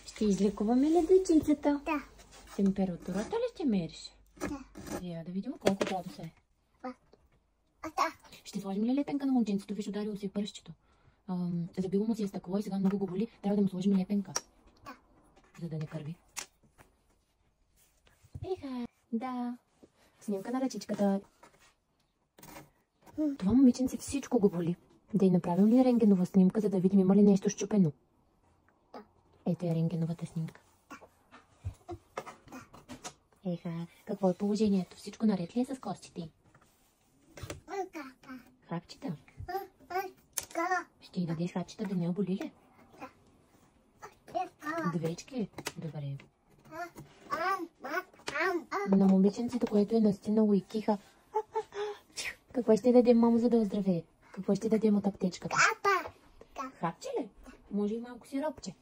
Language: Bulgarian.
Ще излекуваме ли дечицата? Да. Температурата ли ще мериш? Да. Да видим колко градуса е. Да. Ще сложим ли лепенка на момченцето? Виж, ударило си в пръщето. Забило му си е стъкло и сега много го боли. Трябва да му сложим лепенка. Да. За да не кърви. Да. Снимка на ръчичката. Това момиченце всичко го боли. Да й направим ли рентгенова снимка, за да видим има ли нещо счупено? Да. Ето е рентгеновата снимка. Какво е положението? Всичко наред ли е с костите й? Хапчета? Ще й дадеш хапчета да не оболи ли? Двечки? Добре. На момиченцето, което е настинало и киха. Какво ще дадем, мамо, за да оздравее? Какво ще дадем от аптечката? Хапче ли? Може и малко сиропче.